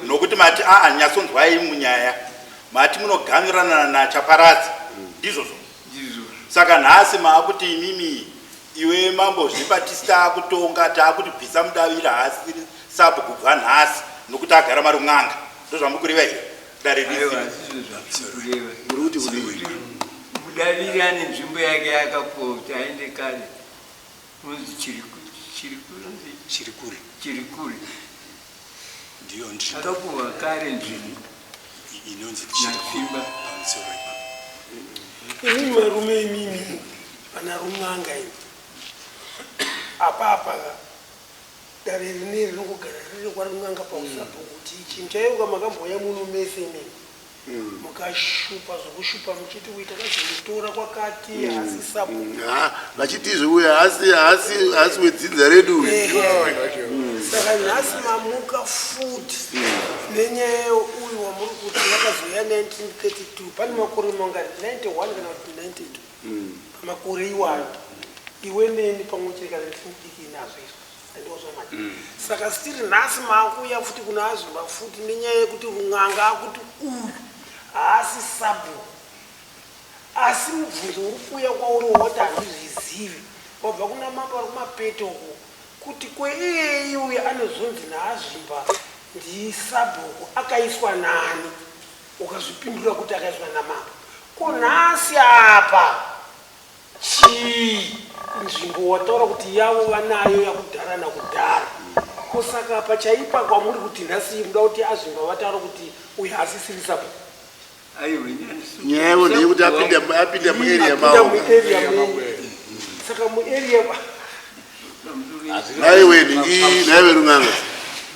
nokuti mati nyatsonzwai munyaya mati munoganurana naChaparadza ndizvozvo saka nhasi makuti imimi iwe mambo Zvimba takutonga takuti bvisa Mudaviri haasi Sabhuku kubva nhasi nokuti agara maRunganga ndozvamukureva here dare Mudaviri ane nzvimbo yake yakakota aende kare unonzi Chirikuri ndiyo nzvimbo akapuhwa kare nzvimbo inonzi naZvimba imimi marume imimi pana Runganga ini apapa dare rineri rinogara riri kwaRunganga pausabhuku kuti chinhu chaiuka makamboya muno mese imimi mukashupa zvokushupa muchiti uita kazomutora kwakati hasi sabhuku vachitizve uya hasi wedzinza redu saka nhasi mamuka futi nenyaya uyu wamuri kuti vakazoya 1932 pane makore manga 91 kana kuti 92 pamakore iwano iwe neni pamwe chete kana ndinodiki nazvo izvo andozvamati saka stiri nhasi maakuya futi kuna azvimba futi nenyaya yekuti run'anga akuti uyu haasi sabhuku asi mubvunzo uri kuuya kwauri woti handizvizivi wabva kuna mamba ari kumapeto uko kuti kweiyei uyu anozonzi naazvimba ndisabhuku akaiswa nani ukazvipindura kuti akaiswa namamba ko nhasi apa chii nzvimbo wataura kuti yavo vanayo yakudhara nakudhara kusaka pachaipa kwamuri kuti nhasi muda kuti azvimba vataura kuti uyu hasisiri sabhuku nyaya yavo ndeyekuti apinda muarea mavo saka muarea naiwe naiwe run'anga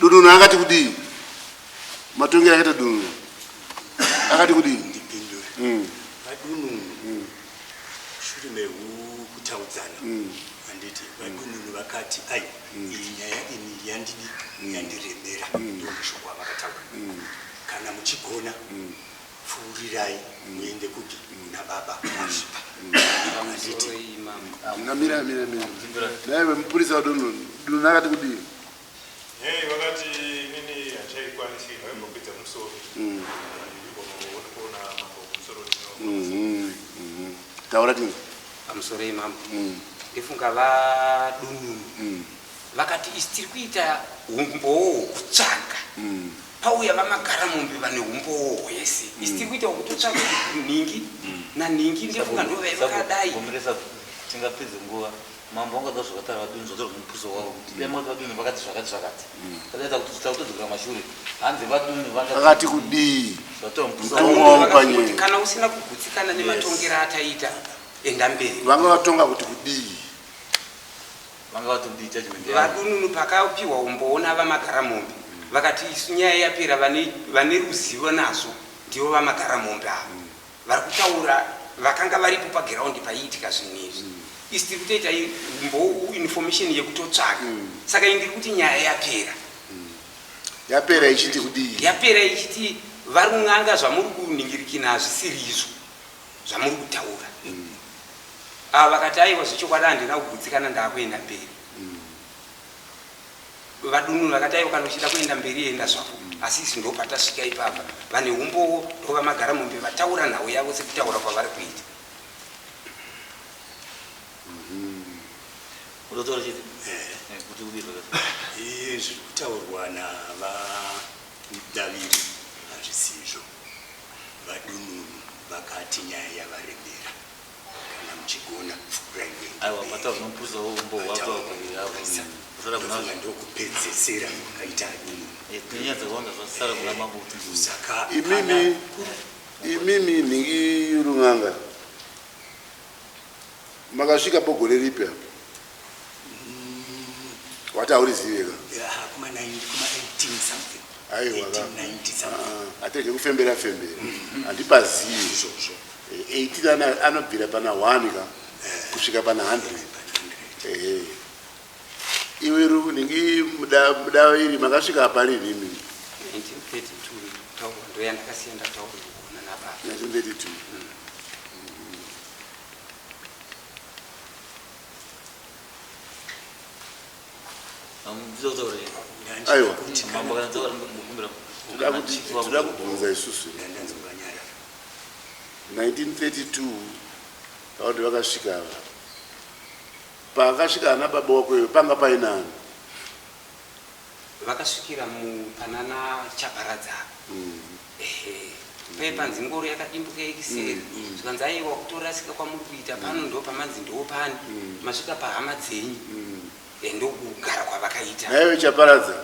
dununu akati kudii matongero akaita dununu akati kudii vadununu shure mekutaudzana handiti vadununu vakati ai iyi nyaya ini yandiremera ndomushoko wavakataura kana muchigona pfuurirai muende kuti muna baba azvipa handiti namira naiwe mupurisa wadununu akati kudii vakati nini hachaikwanisi vaimbopedza musoro kuona musoro taura tinga pamusoro imambo ndifunga vadununu vakati isi tiri kuita umbowo hwokutsvaga pauya vamagara mombe vane umbowo hwese isi tiri kuita hwokutotsvaga ningi naningi ndifunga ndo vaivakadai tingapedze nguva mambo vangada zvakatara vadunhu zvatora mumupuso wavo kuti demoti vadunhu vakati zvakati kadaita kuti titakutodzokera mashure hanzi vadunhu vakati kudii zvatora mupuso wavo kana usina kugutsikana nematongero ataita enda mberi vanga vatonga kuti kudii vanga vatodii judgment vadununu pakapiwa umboona vamagara mombe vakati nyaya yapera vane ruzivo nazvo ndivo vamagara mombe avo vari kutaura vakanga varipo pagiraundi paiitika zvinhu izvi isi tiri kutoita umbo information yekutotsvaga saka indiri kuti nyaya yapera ichiti kudii yapera ichiti vari kun'anga zvamuri kuningirikina hazvisiri izvo zvamuri kutaura ava vakati aiwa zvechokwadi handina kugutsikana ndaakuenda mberi vadununu vakati aiwa kana uchida kuenda mberi enda zvako asi isi ndo patasvika ipapa vane umbowo ndo vamagara mombe vataura nhau yavo sekutaura kwavari kuita unotaura chiti kuti udii zviri kutaurwa navadaviri hazvisizvo vadununu vakati nyaya yavaremera kana muchigona pfuurai muendeaanga ndokupedzesera kaita adununu imimi nhingi run'anga makasvika pogore ripi apa wataurizive atege kufembera handipazivi izvozvo 18 anobvira pana 1 ka kusvika pana 100 iwe ningi mudaviri makasvika apa rini imi 1932 ndo yandakasienda tauri kuona nababa 1932 aiwa toda kubvunza isusu 1932 auti vakasvika ava pakasvika ana baba wakweyo panga painani vakasvikira mupanana chaparadza paipanzi ngoro yakadimbuka ikiseri zvikanzi aiwa kutorasika kwamuri kuita pano ndo pamanzi ndo pani masvika pahama dzenyu ndokugara kwavakaita naiwe chaparadza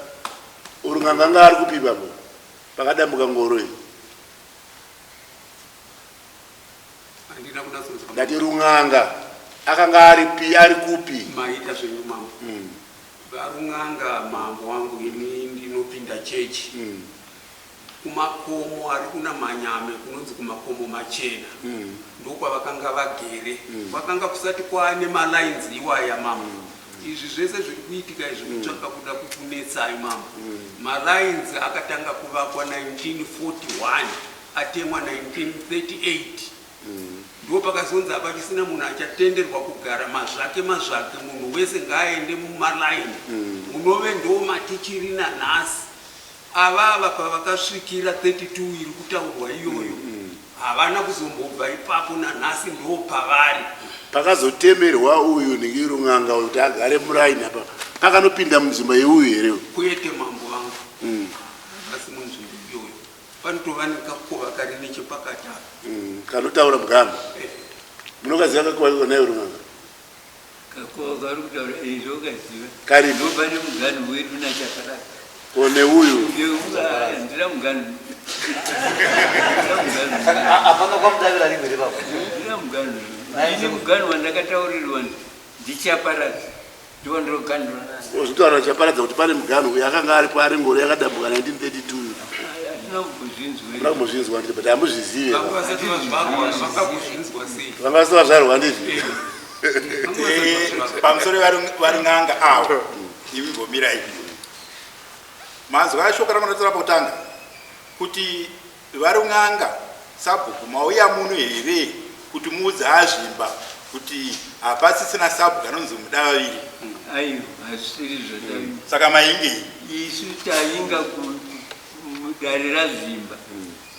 urung'anga ari kupipapo pakadambuka ngoro iyi ndati rung'anga akanga ari kupi maita zvenyumambo varung'anga mambo wangu ini ndinopinda chechi kumakomo ari kuna manyame kunonzi kumakomo machena ndokwavakanga vagere kwakanga kusati kwaane malines iwaya mama izvi zvese zviri kuitika izvi kutsvaka kuda kukunetsai mama malines akatanga kuvakwa 1941 atemwa 1938 ndo pakazonzi hapachisina munhu achatenderwa kugara mazvake munhu wese ngaaende mumalaini munove ndo matichiri nanhasi avava pavakasvikira 32 iri kutaurwa iyoyo havana kuzombobva ipapo nanhasi ndo pavari pakazotemerwa uyu ningirunganga kuti agare muraini apa pakanopinda munzvimbo yeuyu here kwete mambo vangu asi munzvimbo iyoyo panotova nekakova kari nechepakati apa kanotaura mugamba munokaziva kakova nayo runganga kakova kari kutaura izvokaziva karipo pane mugano wedu nachakaraka kone uyu ndira mugano apana kwamudavira rimwe baba ndira mugano ini mugano wandakataurirwa ndichaparadza ndiwo ndinogandura zvitaura chaparadza kuti pane mugano uyu akanga aripo ari ngoro yakadambuka 1932 atinambozvinzwa ndii but hamuzvizive vanga vasati vazvarwa ndizvi pamusoro varing'anga avo imi mbomirai mazwa ashoko ramunotora pakutanga kuti varung'anga sabhuku mauya muno here kuti muudze azvimba kuti hapasisina sabhuku anonzi mudaviri aiwa hazvisiri zvodaviri saka mainge isu tainga mudare razvimba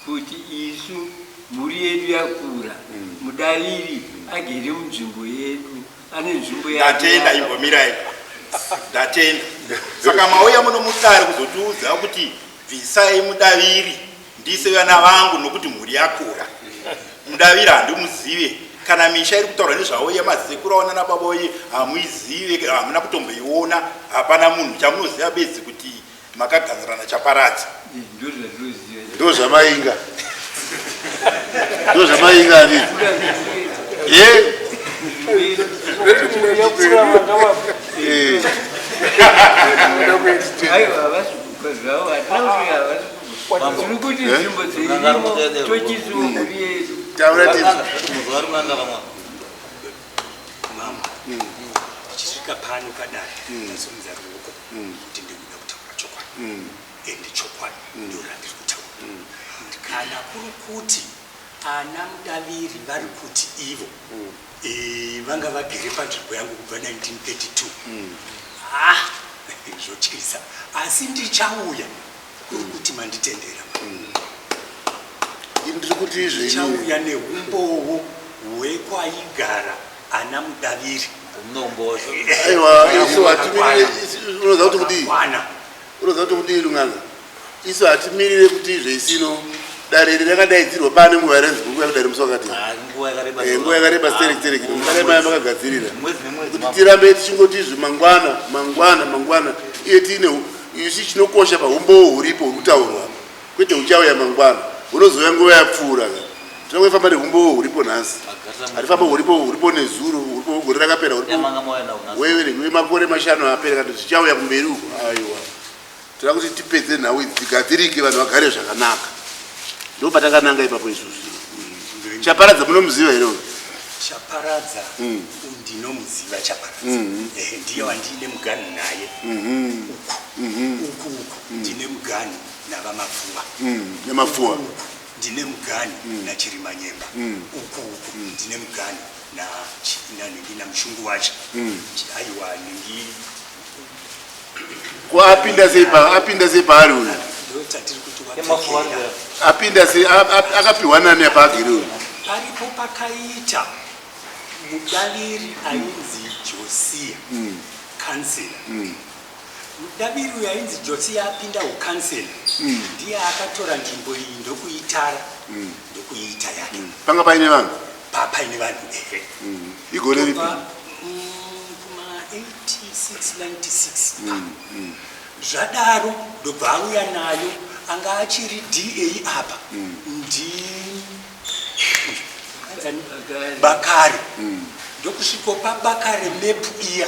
kuti isu mhuri yedu yakura mudaviri agere munzvimbo yedu ane nzvimbo ndatenda imbomirai ndatenda saka mauya muno mudare kuzotiudza kuti bvisai mudaviri ndise vana vangu nokuti mhuri yakura mudaviri handimuzive kana misha iri kutaura nezvavo yemazekuru aona nababoye hamuizive hamuna kutomboiona hapana munhu chamunoziva bedzi kuti makagadzirana chaparadza ndo zvamainga ndo zvamainga andii tiri kuti nzvimbo dzirimo tochisiwo mhuri yedu mama tichisvika pano kadai ndazomudza ruoko kuti ndikuda kutaura chokwadi ende chokwadi ndo randiri kutaura kana kuri kuti ana mudaviri vari kuti ivo vanga vagere panzvimbo yangu kubva 1932 zvotyisa asi ndichauya kuri kuti manditendera ndiri kuti izvi chauya neumbowo hwekwaigara ana mudaviri aiwa isu hatimirire unoziva kuti kudii unoziva kuti kudii rung'anga isu hatimirire kuti izveisino dare iri rakadaidzirwa pane nguva yarenzibhuku yakudari musi wakati nguva yakareba sterekitereki mukadai maya makagadzirira kuti tirambe tichingoti izvi mangwana iye tiine isu chinokosha paumbowo huripo huri kutaurwa kwete uchauya mangwana unozouya nguva yapfuura tinongofamba neumbowo huripo nhasi hatifamba huripo nezuro huripo gore rakapera wemakore mashanu apera kati zvichauya kumberi uko aiwa toda kuti tipedze nhau idzi tigadzirike vanhu vagare zvakanaka ndo patakananga ipapo isusu chaparadza munomuziva here chaparadza ndinomuziva chaparadza ndiye wandiine muganu naye uku ndine muganu navamapfuwa nemapfuwa ndine mugani nachirimanyemba uku ndine mugani namushungu wacho aiwa ningi apinda sei paari uyu ndotatiri kuti apinda sei akapiwa nani apaagere uyu paripo pakaita mudaviri ainzi josia kansela mudaviri uyu ainzi josia apinda ukansela ndiye akatora nzvimbo iyi ndokuitara ndokuiita yake panga paine vanhu paine vanhu ehe igore ripi kuma 8696 zvadaro ndobva auya nayo anga achiri da apa bakare ndokusviko pabakare mepu iya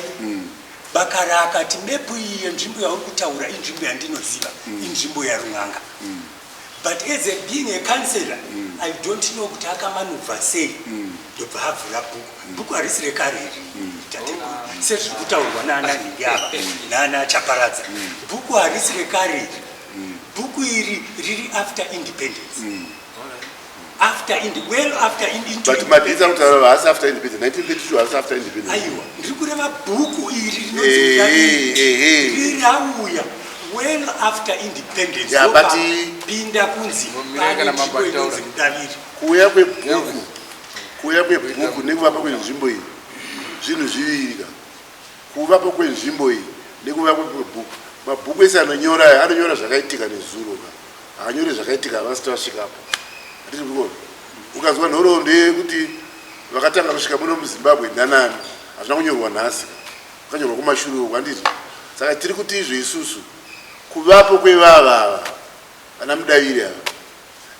bakare akati mepu iyi nzvimbo yauri kutaura inzvimbo yandinoziva inzvimbo yarung'anga but as a being a councillor I don't know kuti akamanuva sei ndobva avhura bhuku harisi rekare iri tateguru sezviri kutaurwa naana nhingi ava naana chaparadza bhuku harisi rekare iri bhuku iri riri after independence after but madisa kutaura hasi after independence 1932 hasi after independence aiwa ndiri kureva bhuku iri riri rauya well after independence pinda kunzi paneinzi mudaviri kuuya kwebhuku nekuvapa kwenzvimbo iyi zvinhu zviviri kuvapo kwenzvimbo iyi nekuvapa kwebhuku mabhuku ese anonyora zvakaitika nezuro haanyore zvakaitika havasati vasvikapo hatiti kuona ukazwa nhoroondo yekuti vakatanga kusvika muno muzimbabwe ndanani hazvina kunyorwa nhasi vakanyorwa kumashure uku handiti saka tiri kuti izvo isusu kuvapo kwevavava vana mudaviri ava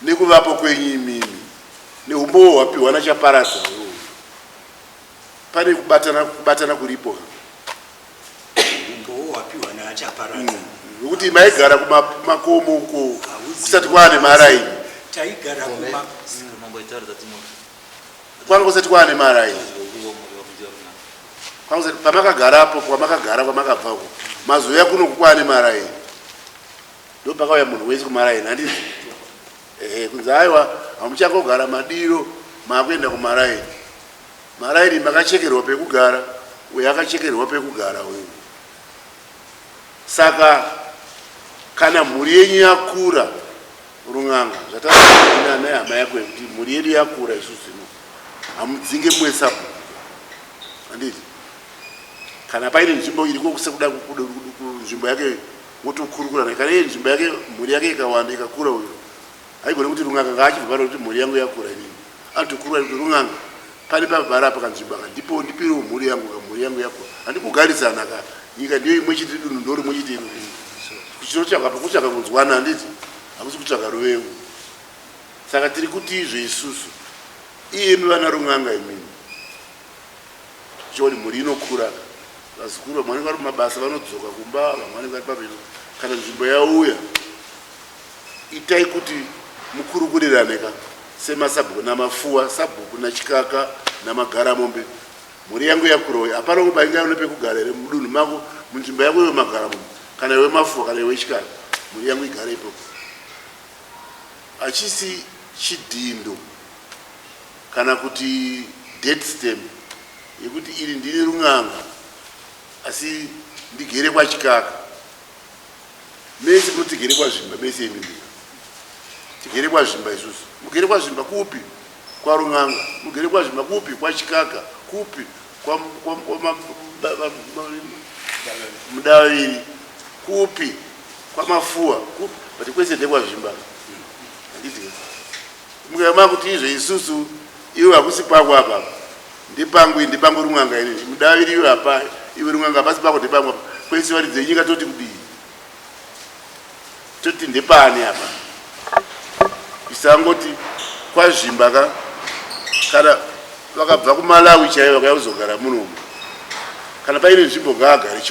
nekuvapo kwenyimimi neumbowo hwapiwa nachaparadza pane kubatana kuripo umbowo hwapiwa nachaparadza nokuti maigara kumakomo uko kusati kwaane maraini taigara kwanga kusati kwaane maraini pamakagarapo kwamakagara kwamakabvako mazoya kuno kukwaane maraini ndopakauya munhu wese kumaraini handiti kunzi aiwa hamuchangogara madiro maakuenda kumaraini maraini makachekerwa pekugara uye akachekerwa pekugara uyu saka kana mhuri yenyu yakura run'anga zvataaa nehama yako kuti mhuri yedu yakura isu zvino hamudzinge mwesapo handiti kana paine nzvimbo iriko kusekuda nzvimbo yake motokurukura kana iye nzvimbo yake mhuri yake ikawanda ikakura uyo haigone kuti run'anga ngaachibva pano kuti mhuri yangu yakura inini anotokurura kuti run'anga pane pabhara apa kanzvimbo aka ndipo ndipirewo mhuri yangu kamhuri yangu yakura handikugarisana ka nyika ndiyo imwe chiti dunhu ndo rimwe chiti chinotsvaka pakutsvaka kunzwana handiti hakusi kutsvaka ruvengu saka tiri kuti izvo isusu iyemi vana run'anga imini chioni mhuri inokura vazukuru vamwe vanenge vari mumabasa vanodzoka kumba vamwe vanenge vari pabino kana nzvimbo yauya itai kuti mukurukurirane ka semasabhuku namafuwa sabhuku nachikaka namagaramombe mhuri yangu yakurawo hapana kubainga nepekugara here mudunhu mako munzvimbo yako iwe magaramombe kana iwe mafuwa kana iwe chikaka mhuri yangu igare ipopo hachisi chidhindo kana kuti dead stem yekuti iri ndiri run'anga asi ndigere kwachikaka mese kunotigere kwazvimba mese imimi tigere kwazvimba isusu mugere kwazvimba kupi kwa run'anga mugere kwazvimba kupi kwachikaka kupi mudaviri kupi kwamafuwa kupi but kwese ndekwazvimba handiti mukama kuti izvo isusu iwe hakusi kwako apa ndipangu run'anga inini mudaviri iwe hapa iwe run'anga hapasi pako ndepangu apa kwese varidze nyika toti kudii toti ndepani apa isangoti kwazvimba ka kana vakabva kumalawi chaivo vakauzogara munomu kana paine nzvimbo ngaagare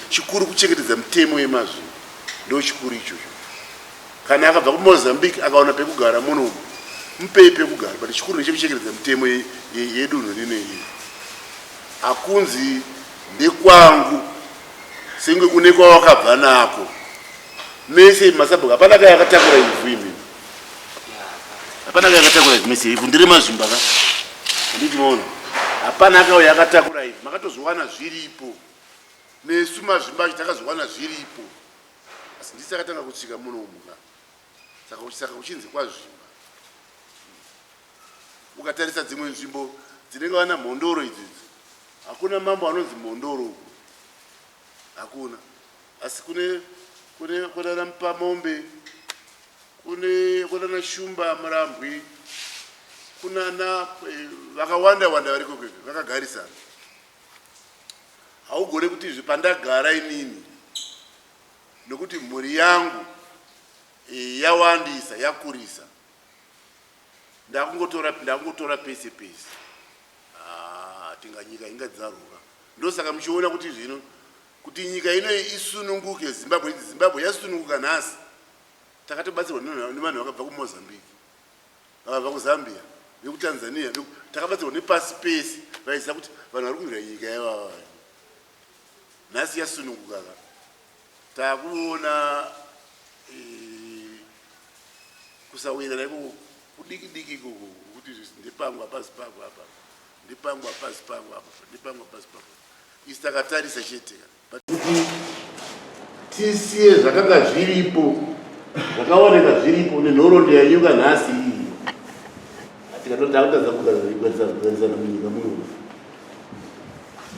chikuru kuchengetedza mutemo yemazvino ndo chikuru ichocho kana akabva kumozambique akaona pekugara munomu mupei pekugara but chikuru nechekuchengetedza mutemo yedunhu rinei hakunzi ndekwangu senge une kwawakabva nako mese masabhuku hapana ka yakatakura ivhu imini hapana ka yakatakura ivhu mese ivhu ndiri mazvimba ka handiti maona hapana ka yakatakura ivhu makatozviwana zviripo nesu mazvimba acho takazviwana zviripo asi ndisi akatanga kusvika munomu ka saka uchinzi kwazvimba ukatarisa dzimwe nzvimbo dzinenge vana mhondoro idzidzi hakuna mambo anonzi mhondoro uku hakuna asi kuna nampamombe kuna nashumba murambwi kuna na vakawanda wanda variko kwekwe vakagarisana haugone kuti izvi pandagara inini nokuti mhuri yangu yawandisa yakurisa ndakungotora pese pese tinganyika ingadzaruka ndosaka muchiona kuti zvino kuti nyika ino isununguke zimbabwe yasununguka nhasi takatobatsirwa nevanhu vakabva kuMozambique, vakabva kuZambia, vekuTanzania, takabatsirwa nepasi pese vaisa kuti vanhu vari kunzvira nyika yavava. Nhasi yasununguka takuona kusawira naiko kudiki ikoko kuti ndipangu hapazi pangu apa, ndipangu hapazi pangu apa, ndipangu hapazi pangu. Isi takatarisa chete kuti tisiye zvakanga zviripo, zvakaoneka zviripo nenhoroondo yanyuka nhasi iyi. Takutadza kugarisana munyika muno,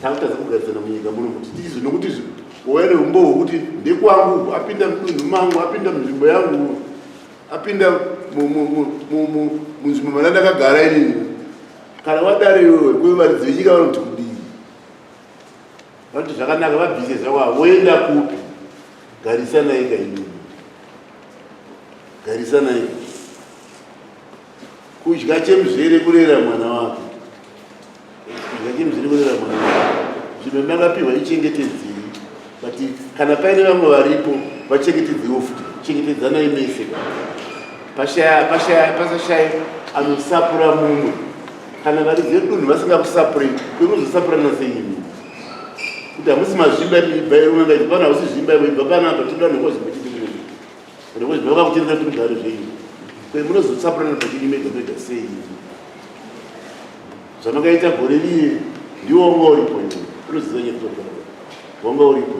takutadza kugarisana munyika muno kuti tizo, nokuti wene umbo hwokuti ndekwangu, apinda mudunhu mangu, apinda munzvimbo yangu, apinda munzvimbo mana ndakagara inini. Kana wadare iwewe kuvaridzi venyika vanoti kudii, vanoti zvakanaka, vabvise zvako, woenda kupi? Garisana ega inini, garisana ega. Kudya chemuzvere kurera mwana wako, kudya chemuzvere kurera mwana wako. Zvimwe makapiwa ichengetedzei, but kana paine vamwe varipo vachengetedzewo futi, chengetedzanai mese. Pasashaya anosapura mumwe. Kana vari vedunhu vasingakusapurei, kwekuzosapurana seimi kuti hamusi mazvimba imba irunga pana hausi zvimba ibva panapa toda nekozvimba nekozvimba vakakutendera kuti mugare zvenyu kwe munozosapurana pachini mega mega sei. Zvamakaita gore riye ndiwo wanga uripo iwe unoziva nyekutogara wanga uripo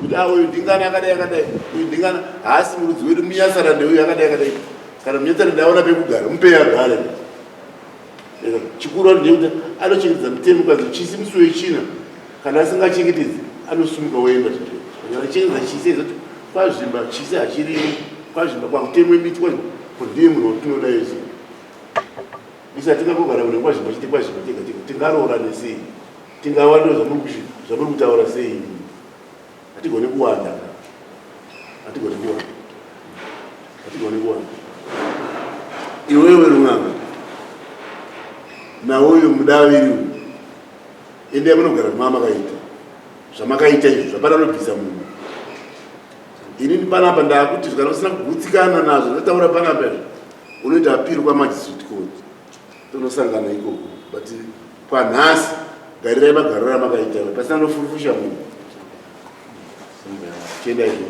kuti uyu ndingana akadai akadai, uyu ndingana haasi murudzi wedu munyasarande uyu akadai akadai. Kana munyasarande aona pekugara mupei agare. Chikuru ndekuti anochengetedza mutemo kazi chisi musi wechina, kana asingachengetedzi anosumuka woenda zvake. Anochengetedza chisi ezoti kwazvimba chisi hachirimo, kwazvimba kwakutemwe miti, kwazvimba ndiye munhu watinoda ese. Isa tingangogara kuti kwazvimba chite kwazvimba tega tega, tingaroorane sei? Tingawa ndo zvamuri kutaura sei? Hatigone kuwanda, hatigone kuwanda, hatigone kuwanda. Iwewe run'anga nauyu mudaviri uyu, endai munogara mamakaita zvamakaita izvo zvapana nobvisa munhu. Inini panapa ndakuti kana usina kugutsikana nazvo, ndataura panapa izvo unoita apiri kwamajistrate court, tonosangana ikoko. But panhasi garirai magariro ramakaita, pasina nofurufusha munhu. Chienda izvo.